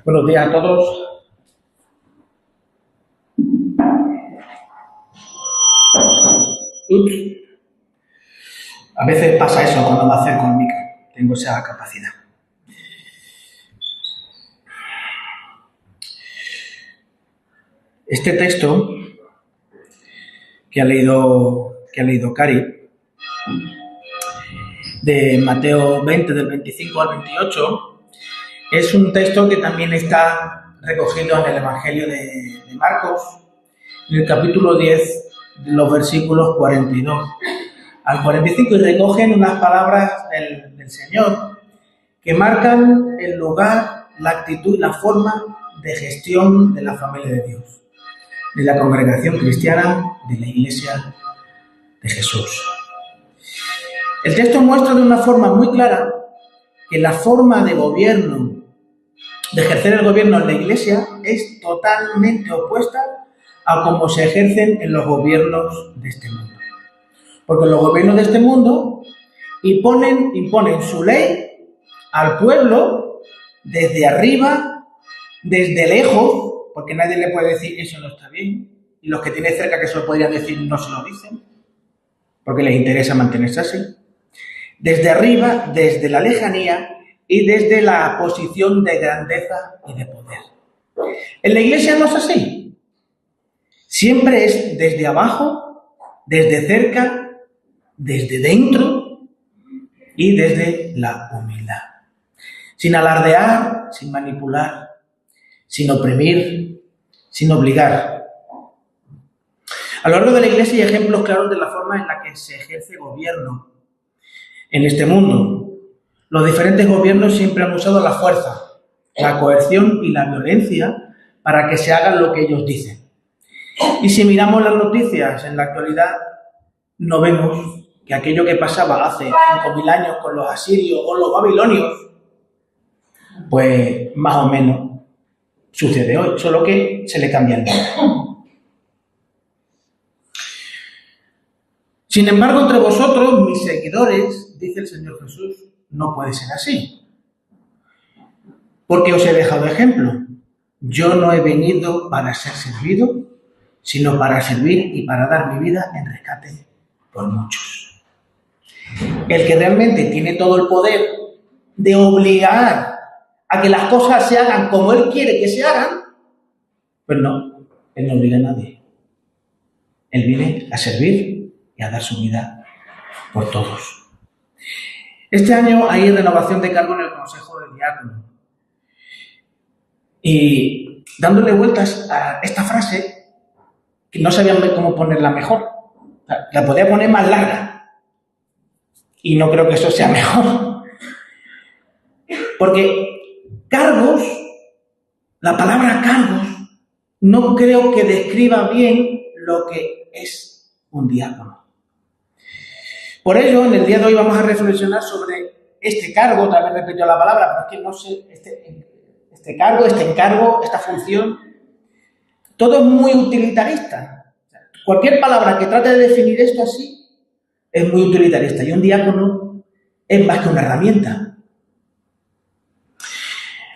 Buenos días a todos. Ups. A veces pasa eso cuando me acerco al micro. Tengo esa capacidad. Este texto que ha leído Cari, de Mateo 20, del 25 al 28, es un texto que también está recogido en el Evangelio de Marcos, en el capítulo 10, de los versículos 42 al 45, y recogen unas palabras del Señor que marcan el lugar, la actitud y la forma de gestión de la familia de Dios, de la congregación cristiana, de la Iglesia de Jesús. El texto muestra de una forma muy clara que la forma de gobierno, de ejercer el gobierno en la Iglesia, es totalmente opuesta a cómo se ejercen en los gobiernos de este mundo. Porque los gobiernos de este mundo imponen su ley al pueblo desde arriba, desde lejos, porque nadie le puede decir eso no está bien, y los que tiene cerca que se lo podrían decir no se lo dicen, porque les interesa mantenerse así. Desde arriba, desde la lejanía y desde la posición de grandeza y de poder. En la Iglesia no es así. Siempre es desde abajo, desde cerca, desde dentro y desde la humildad. Sin alardear, sin manipular, sin oprimir, sin obligar. A lo largo de la Iglesia hay ejemplos claros de la forma en la que se ejerce gobierno en este mundo. Los diferentes gobiernos siempre han usado la fuerza, la coerción y la violencia para que se haga lo que ellos dicen. Y si miramos las noticias en la actualidad, no vemos que aquello que pasaba hace 5.000 años con los asirios o los babilonios, pues más o menos sucede hoy, solo que se le cambia el nombre. Sin embargo, entre vosotros, mis seguidores, dice el Señor Jesús, no puede ser así. Porque os he dejado ejemplo. Yo no he venido para ser servido, sino para servir y para dar mi vida en rescate por muchos. El que realmente tiene todo el poder de obligar a que las cosas se hagan como Él quiere que se hagan, pues no, Él no obliga a nadie. Él viene a servir y a dar su vida por todos. Este año hay renovación de cargo en el Consejo de Diáconos. Y dándole vueltas a esta frase, que no sabían cómo ponerla mejor. La podía poner más larga. Y no creo que eso sea mejor. Porque cargos, la palabra cargos, no creo que describa bien lo que es un diácono. Por ello, en el día de hoy vamos a reflexionar sobre este cargo, tal vez repito la palabra, pero es que no sé, este cargo, este encargo, esta función, todo es muy utilitarista. Cualquier palabra que trate de definir esto así es muy utilitarista. Y un diácono es más que una herramienta.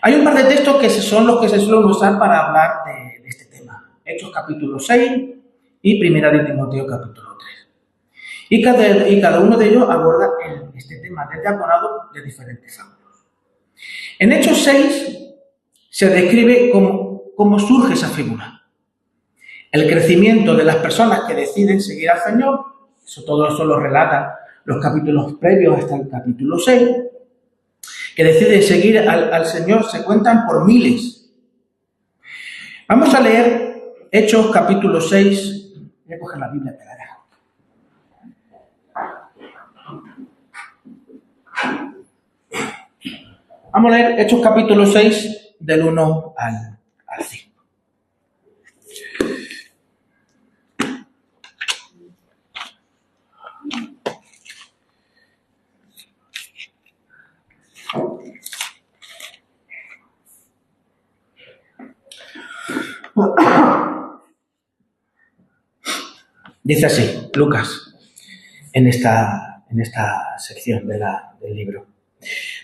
Hay un par de textos que son los que se suelen usar para hablar de este tema. Hechos capítulo 6 y Primera de Timoteo capítulo 3. Y cada uno de ellos aborda este tema del diaconado de diferentes ángulos. En Hechos 6 se describe cómo surge esa figura. El crecimiento de las personas que deciden seguir al Señor, todo eso lo relata los capítulos previos hasta el capítulo 6, que deciden seguir al Señor se cuentan por miles. Vamos a leer Hechos capítulo 6. Voy a coger la Biblia, te la dejo. Vamos a leer Hechos capítulo 6 del 1 al 5. Dice así, Lucas, en esta sección del libro.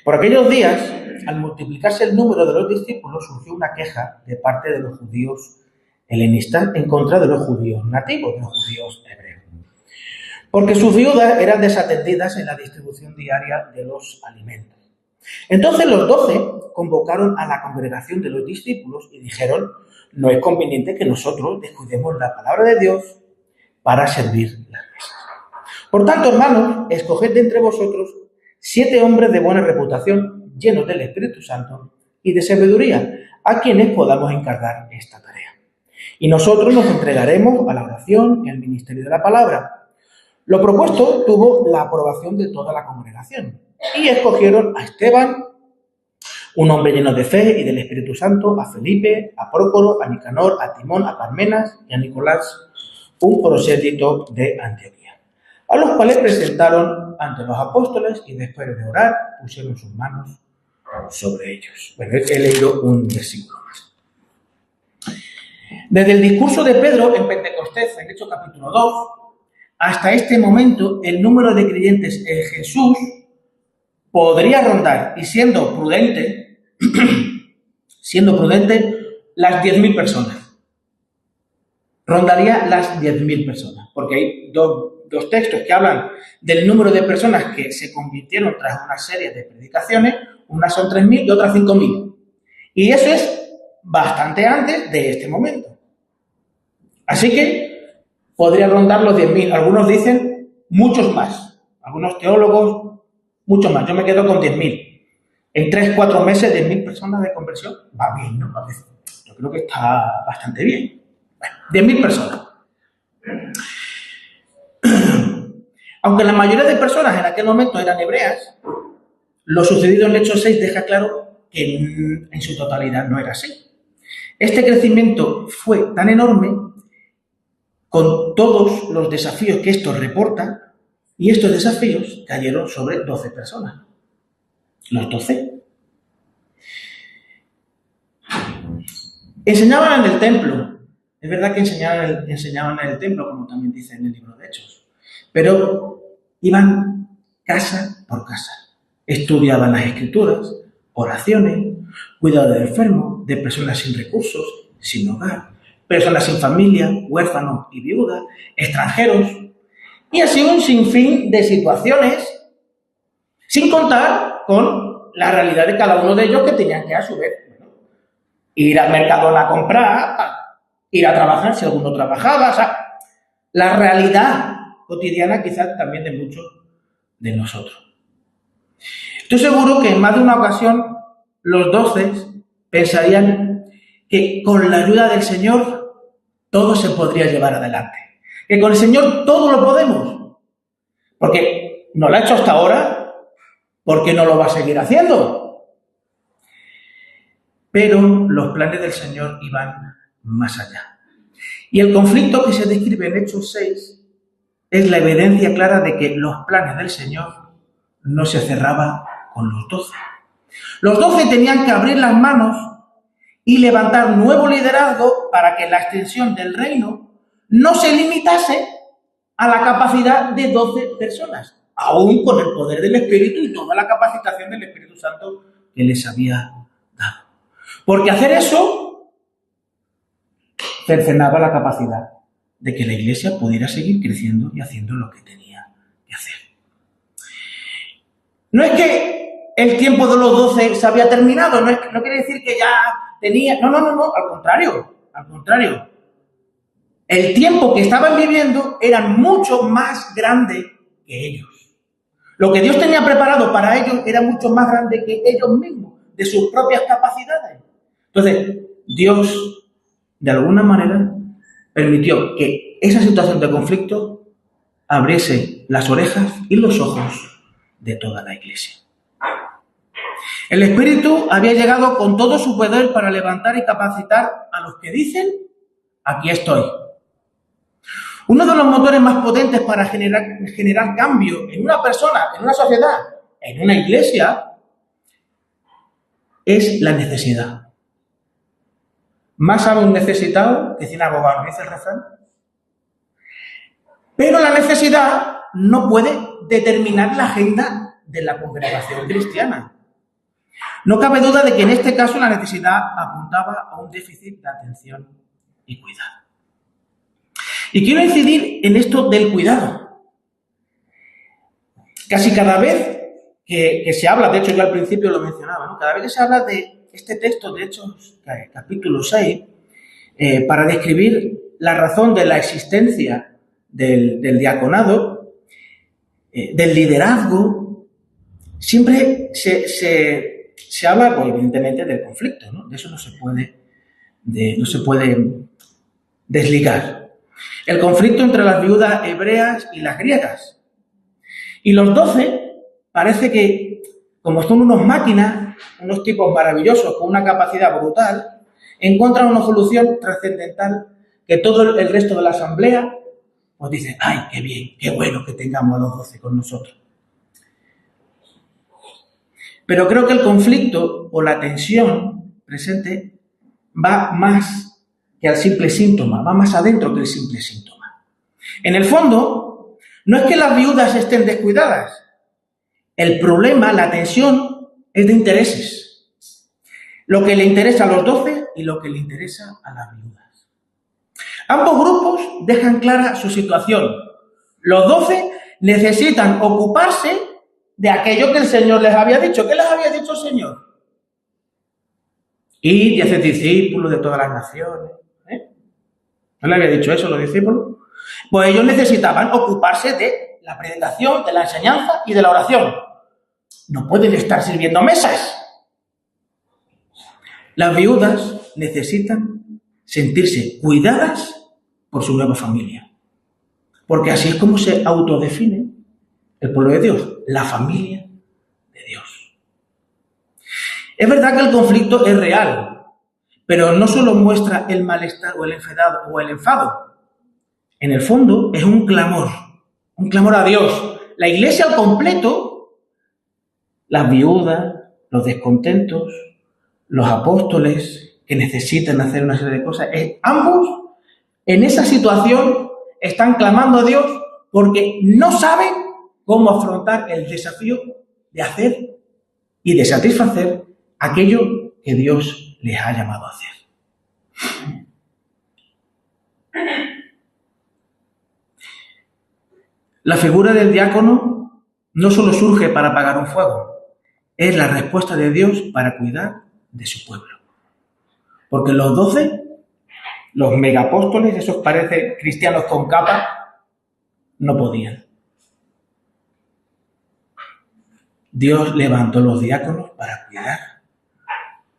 Por aquellos días, al multiplicarse el número de los discípulos, surgió una queja de parte de los judíos helenistas en contra de los judíos nativos, de los judíos hebreos, porque sus viudas eran desatendidas en la distribución diaria de los alimentos. Entonces los 12 convocaron a la congregación de los discípulos y dijeron: no es conveniente que nosotros descuidemos la palabra de Dios para servir las mesas. Por tanto, hermanos, escoged de entre vosotros 7 hombres de buena reputación, llenos del Espíritu Santo y de sabiduría, a quienes podamos encargar esta tarea. Y nosotros nos entregaremos a la oración y al ministerio de la palabra. Lo propuesto tuvo la aprobación de toda la congregación. Y escogieron a Esteban, un hombre lleno de fe y del Espíritu Santo, a Felipe, a Prócoro, a Nicanor, a Timón, a Parmenas y a Nicolás, un prosélito de Antioquía, a los cuales presentaron ante los apóstoles y después de orar pusieron sus manos sobre ellos. Bueno, he leído un versículo más. Desde el discurso de Pedro en Pentecostés, en Hechos capítulo 2, hasta este momento el número de creyentes en Jesús podría rondar, y siendo prudente, las 10.000 personas. Rondaría las 10.000 personas, porque hay dos textos que hablan del número de personas que se convirtieron tras una serie de predicaciones. Unas son 3.000 y otras 5.000. Y eso es bastante antes de este momento. Así que podría rondar los 10.000. Algunos dicen muchos más. Algunos teólogos, mucho más. Yo me quedo con 10.000. En 3-4 meses, 10.000 personas de conversión. Va bien, ¿no? Yo creo que está bastante bien. Bueno, 10.000 personas. Aunque la mayoría de personas en aquel momento eran hebreas, lo sucedido en Hechos 6 deja claro que en su totalidad no era así. Este crecimiento fue tan enorme con todos los desafíos que esto reporta, y estos desafíos cayeron sobre 12 personas. Los 12. Enseñaban en el templo. Es verdad que enseñaban en el templo, como también dice en el libro de Hechos. Pero iban casa por casa. Estudiaban las escrituras, oraciones, cuidado de enfermos, de personas sin recursos, sin hogar, personas sin familia, huérfanos y viudas, extranjeros, y así un sinfín de situaciones, sin contar con la realidad de cada uno de ellos, que tenían que a su vez ir al mercado a comprar, ir a trabajar si alguno trabajaba. O sea, la realidad cotidiana quizás también de muchos de nosotros. Estoy seguro que en más de una ocasión los 12 pensarían que con la ayuda del Señor todo se podría llevar adelante. Que con el Señor todo lo podemos. Porque no lo ha hecho hasta ahora, ¿por qué no lo va a seguir haciendo? Pero los planes del Señor iban más allá. Y el conflicto que se describe en Hechos 6 es la evidencia clara de que los planes del Señor no se cerraban con los 12. Los 12 tenían que abrir las manos y levantar nuevo liderazgo para que la extensión del reino no se limitase a la capacidad de 12 personas, aún con el poder del Espíritu y toda la capacitación del Espíritu Santo que les había dado. Porque hacer eso cercenaba la capacidad de que la Iglesia pudiera seguir creciendo y haciendo lo que tenía que hacer. No es que el tiempo de los 12 se había terminado, no quiere decir que ya tenía... No, al contrario. El tiempo que estaban viviendo era mucho más grande que ellos. Lo que Dios tenía preparado para ellos era mucho más grande que ellos mismos, de sus propias capacidades. Entonces, Dios, de alguna manera, permitió que esa situación de conflicto abriese las orejas y los ojos de toda la Iglesia. El Espíritu había llegado con todo su poder para levantar y capacitar a los que dicen: aquí estoy. Uno de los motores más potentes para generar cambio en una persona, en una sociedad, en una iglesia, es la necesidad. Más sabe un necesitado que 100 abogados, dice el refrán. Pero la necesidad no puede determinar la agenda de la congregación cristiana. No cabe duda de que en este caso la necesidad apuntaba a un déficit de atención y cuidado. Y quiero incidir en esto del cuidado. Casi cada vez que se habla, de hecho yo al principio lo mencionaba, ¿no? Cada vez que se habla de este texto, de Hechos, capítulo 6, para describir la razón de la existencia del diaconado, del liderazgo, siempre se habla, pues, evidentemente, del conflicto, ¿no? De eso no se puede desligar. El conflicto entre las viudas hebreas y las griegas. Y los 12 parece que, como son unos máquinas, unos tipos maravillosos con una capacidad brutal, encuentran una solución trascendental que todo el resto de la asamblea pues dice, ¡ay, qué bien, qué bueno que tengamos a los 12 con nosotros! Pero creo que el conflicto o la tensión presente va más que al simple síntoma, va más adentro que el simple síntoma. En el fondo, no es que las viudas estén descuidadas. El problema, la tensión, es de intereses. Lo que le interesa a los 12 y lo que le interesa a las viudas. Ambos grupos dejan clara su situación. Los 12 necesitan ocuparse de aquello que el Señor les había dicho. ¿Qué les había dicho el Señor? Id y haced discípulos de todas las naciones. ¿No le había dicho eso a los discípulos? Pues ellos necesitaban ocuparse de la predicación, de la enseñanza y de la oración. No pueden estar sirviendo mesas. Las viudas necesitan sentirse cuidadas por su nueva familia. Porque así es como se autodefine el pueblo de Dios, la familia de Dios. Es verdad que el conflicto es real, pero no solo muestra el malestar o el enfado. En el fondo es un clamor a Dios. La iglesia al completo, las viudas, los descontentos, los apóstoles que necesitan hacer una serie de cosas, ambos en esa situación están clamando a Dios porque no saben cómo afrontar el desafío de hacer y de satisfacer aquello que Dios les ha llamado a hacer. La figura del diácono no solo surge para apagar un fuego, es la respuesta de Dios para cuidar de su pueblo. Porque los 12, los megapóstoles, esos parecen cristianos con capa, no podían. Dios levantó los diáconos para cuidar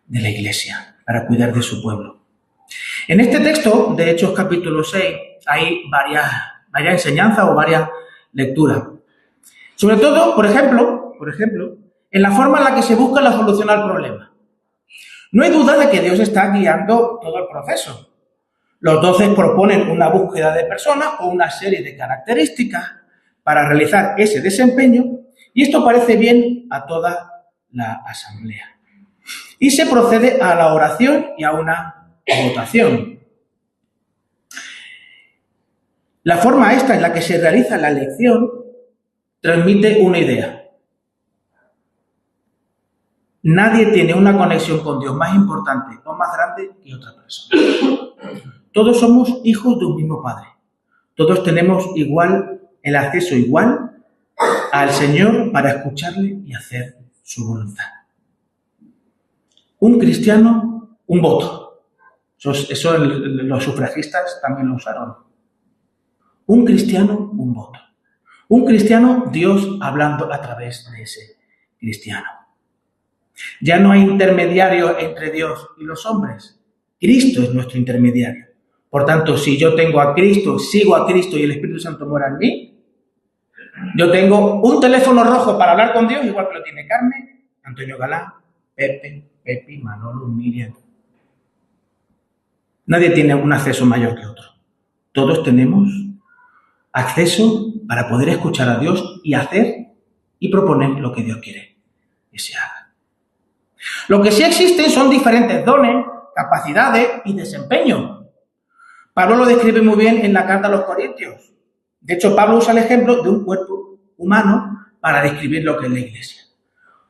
de la iglesia, para cuidar de su pueblo. En este texto, de Hechos capítulo 6, hay varias enseñanzas o varias lecturas. Sobre todo, por ejemplo, en la forma en la que se busca la solución al problema. No hay duda de que Dios está guiando todo el proceso. Los 12 proponen una búsqueda de personas o una serie de características para realizar ese desempeño, y esto parece bien a toda la asamblea. Y se procede a la oración y a una votación. La forma esta en la que se realiza la elección transmite una idea. Nadie tiene una conexión con Dios más importante o más grande que otra persona. Todos somos hijos de un mismo Padre. Todos tenemos el acceso igual al Señor para escucharle y hacer su voluntad. Un cristiano, un voto. Eso los sufragistas también lo usaron. Un cristiano, un voto. Un cristiano, Dios hablando a través de ese cristiano. Ya no hay intermediario entre Dios y los hombres. Cristo es nuestro intermediario. Por tanto, si yo tengo a Cristo, sigo a Cristo y el Espíritu Santo mora en mí, yo tengo un teléfono rojo para hablar con Dios, igual que lo tiene Carmen, Antonio Galán, Pepi, Manolo, Miriam. Nadie tiene un acceso mayor que otro. Todos tenemos acceso para poder escuchar a Dios y hacer y proponer lo que Dios quiere que se haga. Lo que sí existen son diferentes dones, capacidades y desempeño. Pablo lo describe muy bien en la carta a los Corintios. De hecho, Pablo usa el ejemplo de un cuerpo humano para describir lo que es la iglesia.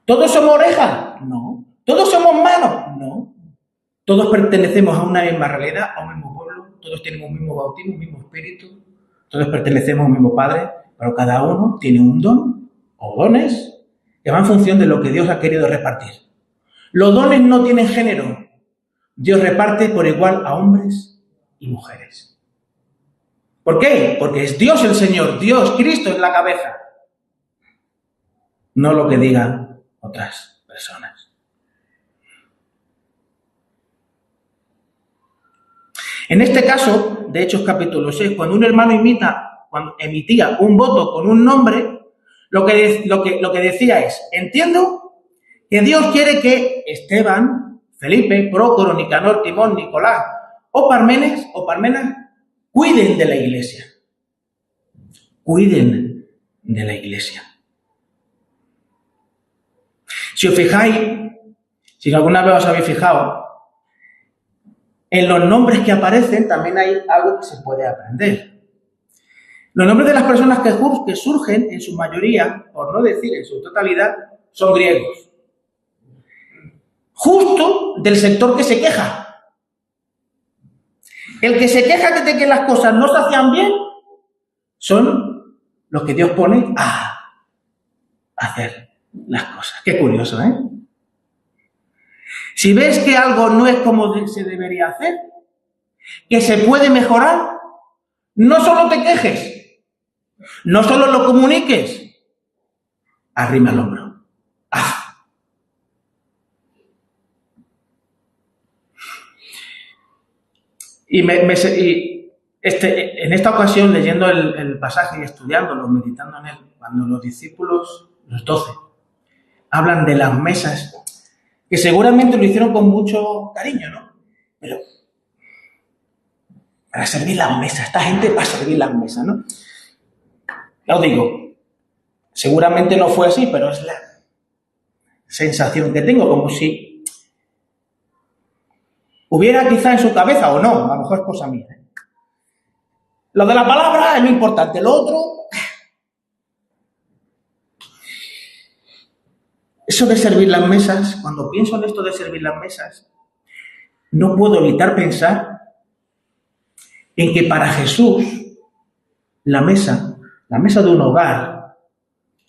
¿Todos somos orejas? No. ¿Todos somos manos? No. Todos pertenecemos a una misma realidad, a un mismo pueblo, todos tenemos un mismo bautismo, un mismo espíritu, todos pertenecemos a un mismo Padre, pero cada uno tiene un don o dones que van en función de lo que Dios ha querido repartir. Los dones no tienen género. Dios reparte por igual a hombres y mujeres. ¿Por qué? Porque es Dios el Señor, Dios, Cristo es la cabeza. No lo que digan otras personas. En este caso, de Hechos capítulo 6, cuando un hermano cuando emitía un voto con un nombre, lo que decía es, entiendo que Dios quiere que Esteban, Felipe, Prócoro, Nicanor, Timón, Nicolás o Parmenas cuiden de la iglesia. Cuiden de la iglesia. Si os fijáis, si alguna vez os habéis fijado, en los nombres que aparecen también hay algo que se puede aprender. Los nombres de las personas que surgen, en su mayoría, por no decir en su totalidad, son griegos. Justo del sector que se queja. El que se queja de que las cosas no se hacían bien son los que Dios pone a hacer las cosas. Qué curioso, ¿eh? Si ves que algo no es como se debería hacer, que se puede mejorar, no solo te quejes, no solo lo comuniques, arrima el hombro, haz. En esta ocasión, leyendo el pasaje y estudiándolo, meditando en él, cuando los discípulos, los 12, hablan de las mesas, que seguramente lo hicieron con mucho cariño, ¿no? Pero para servir las mesas, esta gente va a servir las mesas, ¿no? Ya os digo, seguramente no fue así, pero es la sensación que tengo, como si hubiera quizá en su cabeza, o no, a lo mejor es cosa mía. Lo de la palabra es lo importante, lo otro... Eso de servir las mesas, cuando pienso en esto de servir las mesas, no puedo evitar pensar en que para Jesús la mesa de un hogar,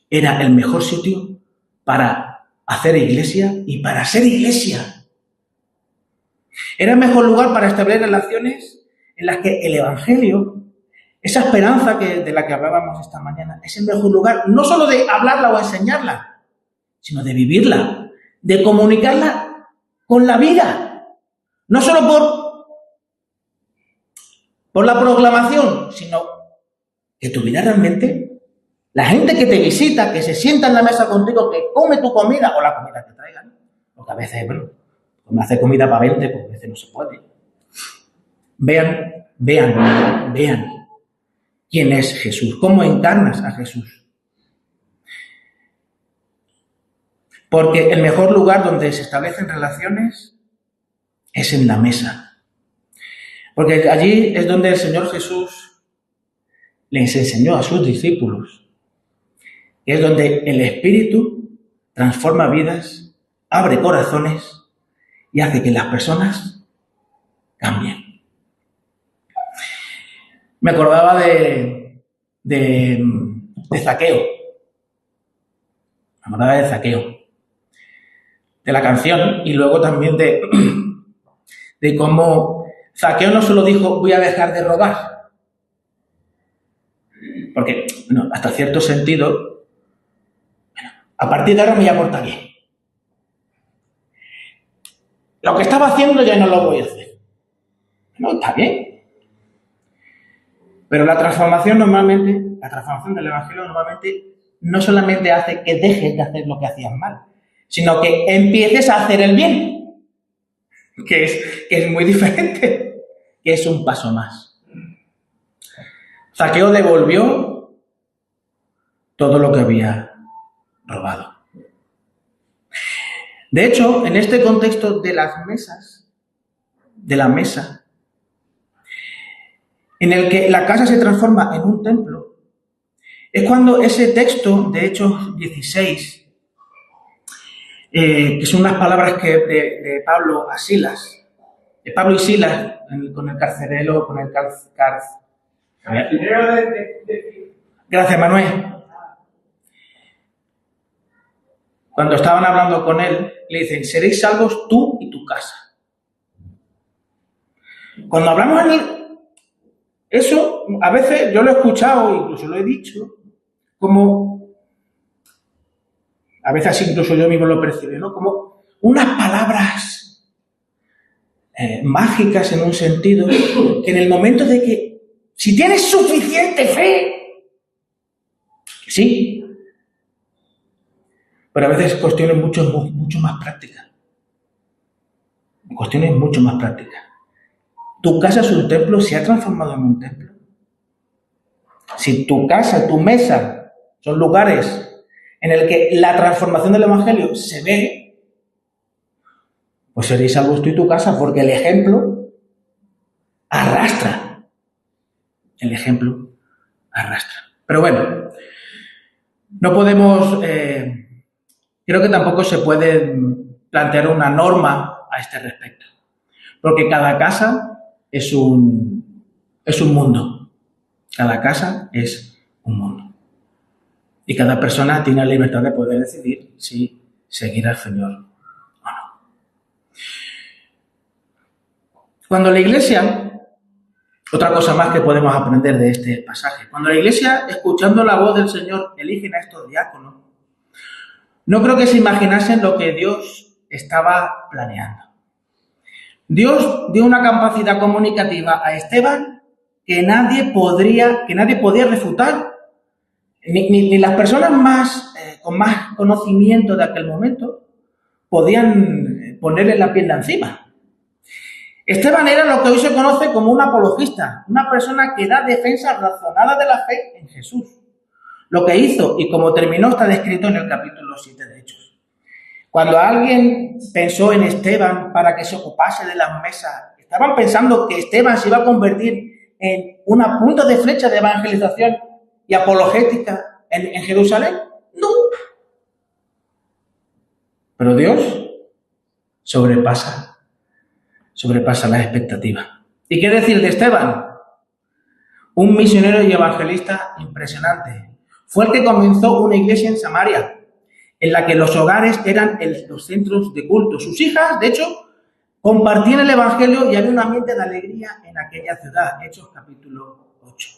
era el mejor sitio para hacer iglesia y para ser iglesia. Era el mejor lugar para establecer relaciones en las que el Evangelio, esa esperanza de la que hablábamos esta mañana, es el mejor lugar, no solo de hablarla o enseñarla, sino de vivirla, de comunicarla con la vida. No solo por la proclamación, sino que tu vida realmente, la gente que te visita, que se sienta en la mesa contigo, que come tu comida o la comida que traigan, porque a veces, bueno, me hace comida para 20, porque a veces no se puede. Vean quién es Jesús, cómo encarnas a Jesús. Porque el mejor lugar donde se establecen relaciones es en la mesa. Porque allí es donde el Señor Jesús les enseñó a sus discípulos. Es donde el Espíritu transforma vidas, abre corazones y hace que las personas cambien. Me acordaba de Zaqueo. Me acordaba de Zaqueo. De la canción y luego también de cómo Zaqueo no solo dijo voy a dejar de robar, porque bueno, hasta cierto sentido, bueno, a partir de ahora me voy a portar bien. Lo que estaba haciendo ya no lo voy a hacer. No, está bien. Pero la transformación del Evangelio normalmente no solamente hace que dejes de hacer lo que hacías mal, sino que empieces a hacer el bien, que es muy diferente, que es un paso más. Zaqueo devolvió todo lo que había robado. De hecho, en este contexto de las mesas, de la mesa, en el que la casa se transforma en un templo, es cuando ese texto de Hechos 16 que son unas palabras que de Pablo a Silas. De Pablo y Silas, con el carcelero, con el Gracias, Manuel. Cuando estaban hablando con él, le dicen, seréis salvos tú y tu casa. Cuando hablamos eso, a veces yo lo he escuchado, incluso lo he dicho, como, a veces incluso yo mismo lo percibo, ¿no? Como unas palabras mágicas en un sentido, que en el momento de que, si tienes suficiente fe, que sí, pero a veces cuestiones mucho más prácticas. Cuestiones mucho más prácticas. Tu casa es un templo, se ha transformado en un templo. Si tu casa, tu mesa, son lugares en el que la transformación del Evangelio se ve, pues seréis salvos tú y tu casa, porque el ejemplo arrastra. El ejemplo arrastra. Pero bueno, no podemos, creo que tampoco se puede plantear una norma a este respecto, porque cada casa es un mundo. Cada casa es un mundo. Y cada persona tiene la libertad de poder decidir si seguir al Señor o no. Cuando la Iglesia, otra cosa más que podemos aprender de este pasaje, cuando la Iglesia, escuchando la voz del Señor, eligen a estos diáconos, no creo que se imaginasen lo que Dios estaba planeando. Dios dio una capacidad comunicativa a Esteban que nadie podía refutar. Ni las personas con más conocimiento de aquel momento podían ponerle la piel de encima. Esteban era lo que hoy se conoce como un apologista, una persona que da defensa razonada de la fe en Jesús. Lo que hizo y cómo terminó está descrito en el capítulo 7 de Hechos. Cuando alguien pensó en Esteban para que se ocupase de las mesas, estaban pensando que Esteban se iba a convertir en una punta de flecha de evangelización y apologética en Jerusalén. No. Pero Dios sobrepasa las expectativas. ¿Y qué decir de Esteban? Un misionero y evangelista impresionante. Fue el que comenzó una iglesia en Samaria, en la que los hogares eran los centros de culto. Sus hijas, de hecho, compartían el evangelio y había un ambiente de alegría en aquella ciudad. Hechos capítulo 8.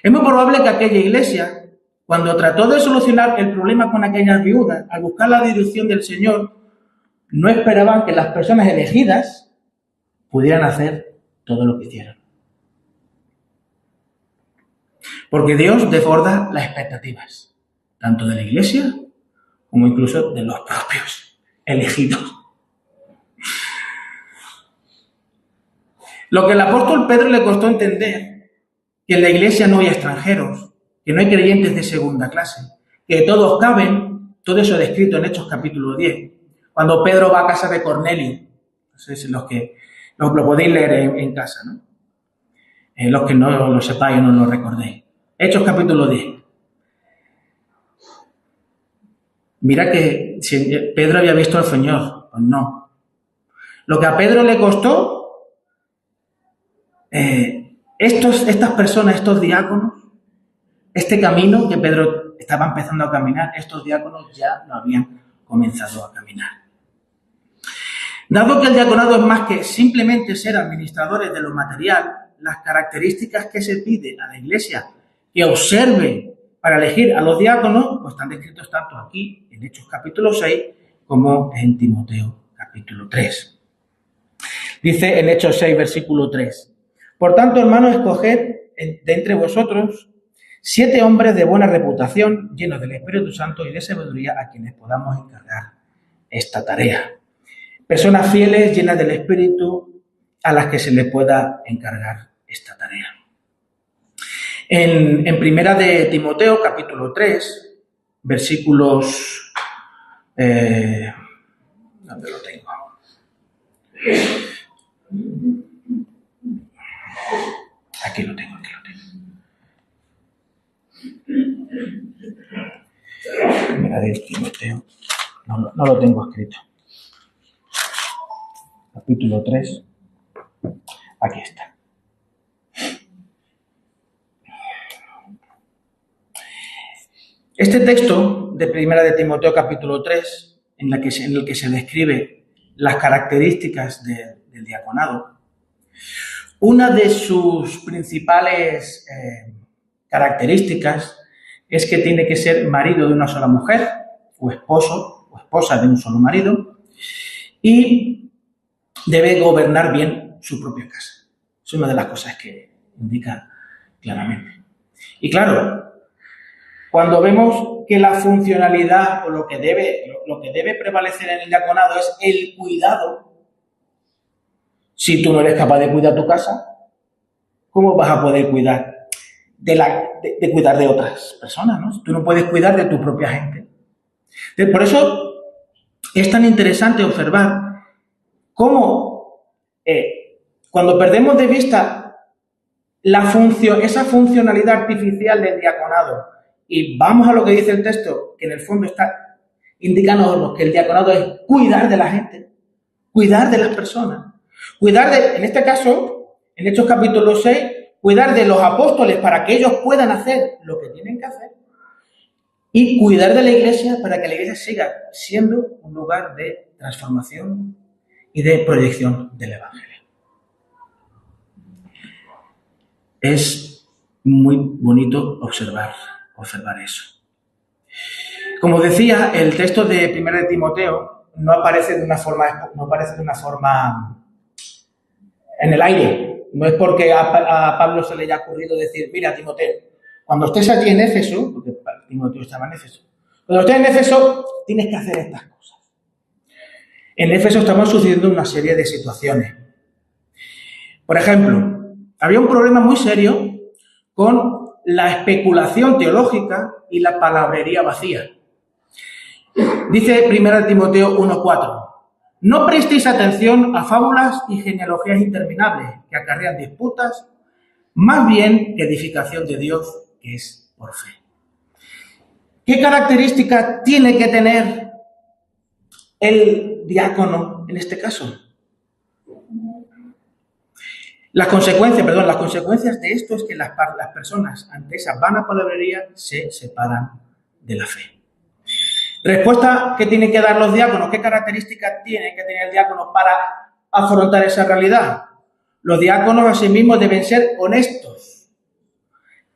Es muy probable que aquella iglesia, cuando trató de solucionar el problema con aquellas viudas, al buscar la dirección del Señor, no esperaban que las personas elegidas pudieran hacer todo lo que hicieron. Porque Dios desborda las expectativas, tanto de la iglesia como incluso de los propios elegidos. Lo que el apóstol Pedro le costó entender, que en la iglesia no hay extranjeros, que no hay creyentes de segunda clase, que todos caben, todo eso descrito en Hechos capítulo 10. Cuando Pedro va a casa de Cornelio, no sé si lo podéis leer en casa, ¿no? Los que no lo sepáis o no lo recordéis. Hechos capítulo 10. Mira que si Pedro había visto al Señor, pues no. Lo que a Pedro le costó, estas personas, estos diáconos, este camino que Pedro estaba empezando a caminar, estos diáconos ya lo habían comenzado a caminar. Dado que el diaconado es más que simplemente ser administradores de lo material, las características que se pide a la Iglesia que observe para elegir a los diáconos, pues están descritos tanto aquí en Hechos capítulo 6 como en Timoteo capítulo 3. Dice en Hechos 6, versículo 3. Por tanto, hermanos, escoged de entre vosotros 7 hombres de buena reputación, llenos del Espíritu Santo y de sabiduría, a quienes podamos encargar esta tarea. Personas fieles, llenas del Espíritu, a las que se les pueda encargar esta tarea. En primera de Timoteo, capítulo 3, versículos... ¿dónde lo tengo? Aquí lo tengo. Primera de Timoteo. No lo tengo escrito. Capítulo 3. Aquí está. Este texto de Primera de Timoteo capítulo 3, en el que se describe las características del diaconado, una de sus principales características es que tiene que ser marido de una sola mujer, o esposo o esposa de un solo marido, y debe gobernar bien su propia casa. Es una de las cosas que indica claramente. Y claro, cuando vemos que la funcionalidad o lo que debe prevalecer en el diaconado es el cuidado, si tú no eres capaz de cuidar tu casa, ¿cómo vas a poder cuidar de cuidar de otras personas, ¿no? Tú no puedes cuidar de tu propia gente. Por eso es tan interesante observar cómo cuando perdemos de vista esa funcionalidad artificial del diaconado y vamos a lo que dice el texto, que en el fondo está indicándonos que el diaconado es cuidar de la gente, cuidar de las personas, en este caso, en Hechos capítulo 6, cuidar de los apóstoles para que ellos puedan hacer lo que tienen que hacer y cuidar de la iglesia para que la iglesia siga siendo un lugar de transformación y de proyección del Evangelio. Es muy bonito observar eso. Como decía, el texto de 1 de Timoteo no aparece de una forma en el aire. No es porque a Pablo se le haya ocurrido decir, mira, Timoteo, cuando estés allí en Éfeso, porque Timoteo estaba en Éfeso, cuando estés en Éfeso tienes que hacer estas cosas. En Éfeso estaban sucediendo una serie de situaciones. Por ejemplo, había un problema muy serio con la especulación teológica y la palabrería vacía. Dice 1 Timoteo 1:4, no prestéis atención a fábulas y genealogías interminables que acarrean disputas, más bien que edificación de Dios, que es por fe. ¿Qué características tiene que tener el diácono en este caso? Las consecuencias de esto es que las personas ante esa vana palabrería se separan de la fe. Respuesta que tienen que dar los diáconos, ¿qué características tiene que tener el diácono para afrontar esa realidad? Los diáconos asimismo deben ser honestos,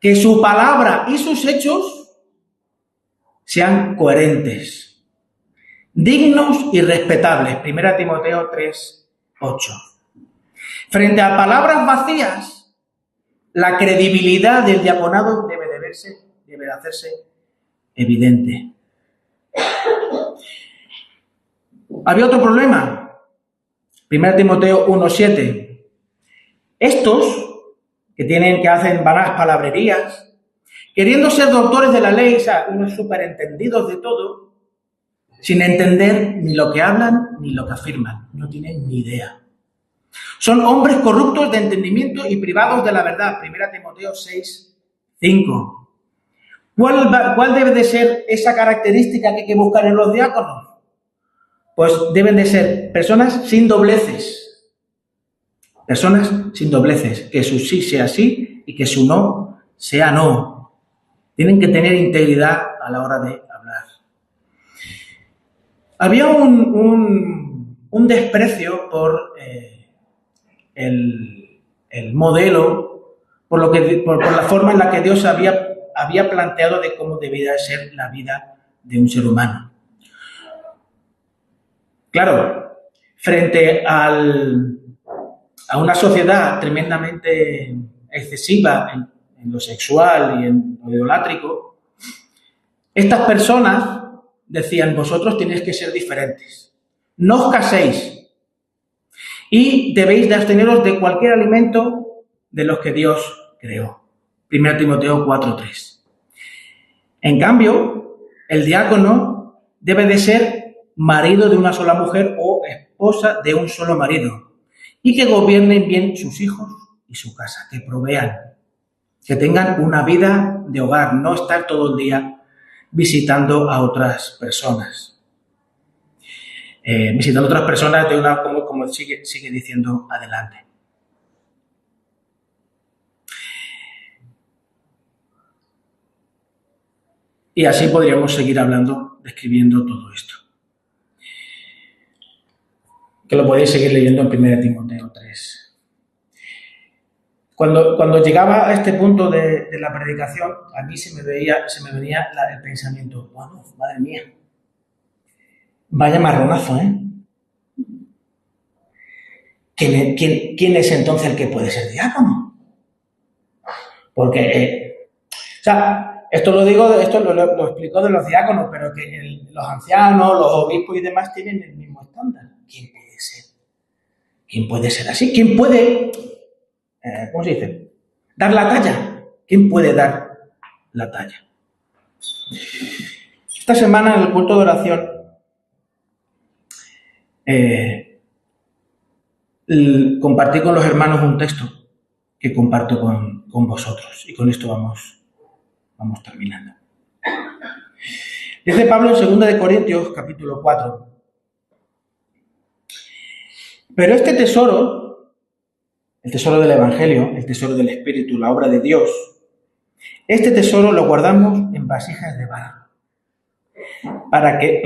que su palabra y sus hechos sean coherentes, dignos y respetables. 1 Timoteo 3:8. Frente a palabras vacías, la credibilidad del diaconado debe de hacerse evidente. Había otro problema. 1 Timoteo 1:7. Estos que hacen vanas palabrerías, queriendo ser doctores de la ley, o sea, unos superentendidos de todo, sin entender ni lo que hablan ni lo que afirman. No tienen ni idea. Son hombres corruptos de entendimiento y privados de la verdad. 1 Timoteo 6:5. ¿Cuál debe de ser esa característica que hay que buscar en los diáconos? Pues deben de ser personas sin dobleces. Personas sin dobleces. Que su sí sea sí y que su no sea no. Tienen que tener integridad a la hora de hablar. Había un desprecio por el modelo, por la forma en la que Dios había planteado de cómo debía ser la vida de un ser humano. Claro, frente a una sociedad tremendamente excesiva en lo sexual y en lo idolátrico, estas personas decían, vosotros tenéis que ser diferentes. No os caséis y debéis de absteneros de cualquier alimento de los que Dios creó. 1 Timoteo 4:3. En cambio, el diácono debe de ser marido de una sola mujer o esposa de un solo marido y que gobiernen bien sus hijos y su casa, que provean, que tengan una vida de hogar, no estar todo el día visitando a otras personas. visitan otras personas de una, como sigue diciendo adelante. Y así podríamos seguir hablando, describiendo todo esto. Que lo podéis seguir leyendo en 1 Timoteo 3. Cuando llegaba a este punto de la predicación, a mí se me venía el pensamiento, bueno, madre mía, vaya marronazo, ¿eh? ¿Quién es entonces el que puede ser diácono? Porque, esto lo explico de los diáconos, pero que los ancianos, los obispos y demás tienen el mismo estándar. ¿Quién puede ser? ¿Quién puede ser así? ¿Quién puede, cómo se dice? Dar la talla. ¿Quién puede dar la talla? Esta semana en el culto de oración compartí con los hermanos un texto que comparto con vosotros y con esto vamos terminando. Dice Pablo en 2 Corintios capítulo 4. Pero este tesoro, el tesoro del Evangelio, el tesoro del Espíritu, la obra de Dios, este tesoro lo guardamos en vasijas de barro para que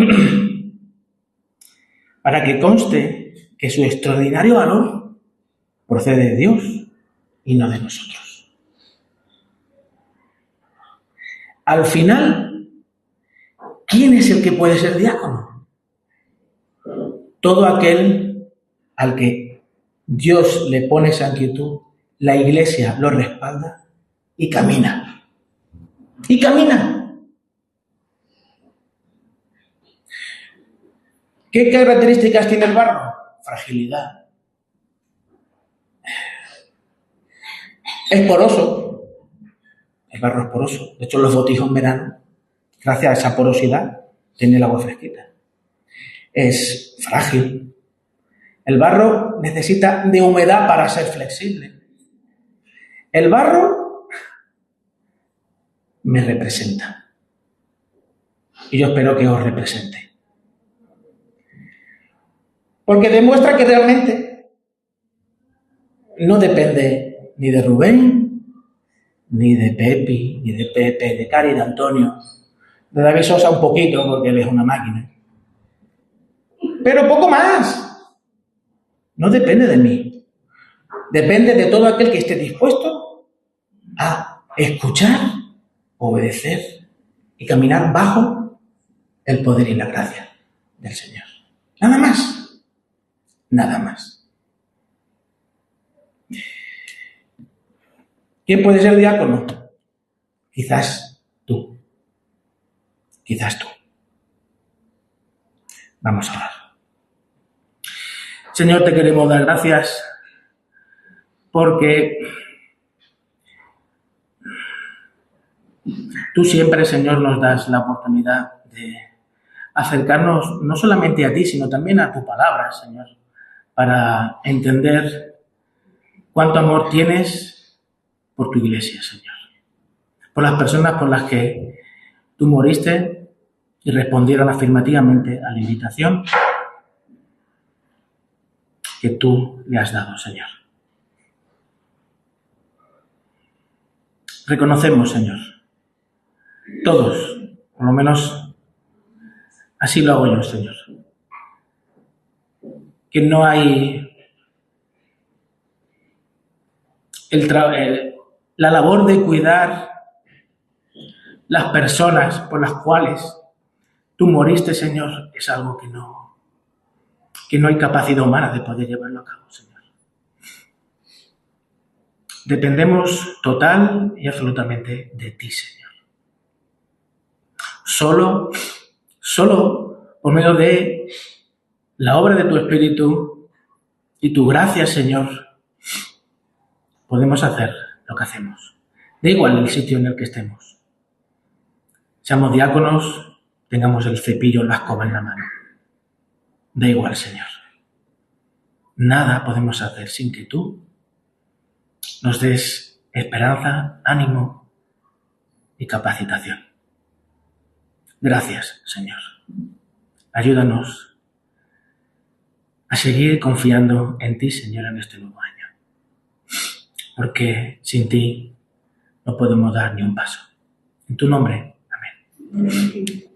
conste que su extraordinario valor procede de Dios y no de nosotros. Al final, ¿quién es el que puede ser diácono? Todo aquel al que Dios le pone santitud, la Iglesia lo respalda y camina. Y camina. ¿Qué características tiene el barro? Fragilidad. Es poroso. El barro es poroso. De hecho, los botijos en verano, gracias a esa porosidad, tiene el agua fresquita. Es frágil. El barro necesita de humedad para ser flexible. El barro me representa. Y yo espero que os represente. Porque demuestra que realmente no depende ni de Rubén, ni de Pepi, ni de Pepe, de Cari, de Antonio, de David Sosa un poquito, porque él es una máquina. Pero poco más. No depende de mí. Depende de todo aquel que esté dispuesto a escuchar, obedecer y caminar bajo el poder y la gracia del Señor. Nada más. Nada más. ¿Quién puede ser diácono? Quizás tú. Quizás tú. Vamos a orar. Señor, te queremos dar gracias porque tú siempre, Señor, nos das la oportunidad de acercarnos no solamente a ti, sino también a tu palabra, Señor, para entender cuánto amor tienes por tu iglesia, Señor, por las personas por las que tú moriste y respondieron afirmativamente a la invitación que tú le has dado, Señor. Reconocemos, Señor, todos, por lo menos así lo hago yo, Señor, que no hay la labor de cuidar las personas por las cuales tú moriste, Señor, es algo que no hay capacidad humana de poder llevarlo a cabo, Señor. Dependemos total y absolutamente de ti, Señor. Solo por medio de la obra de tu Espíritu y tu gracia, Señor, podemos hacer lo que hacemos. Da igual el sitio en el que estemos. Seamos diáconos, tengamos el cepillo, la escoba en la mano. Da igual, Señor. Nada podemos hacer sin que tú nos des esperanza, ánimo y capacitación. Gracias, Señor. Ayúdanos a seguir confiando en ti, Señor, en este nuevo año. Porque sin ti no podemos dar ni un paso. En tu nombre, amén.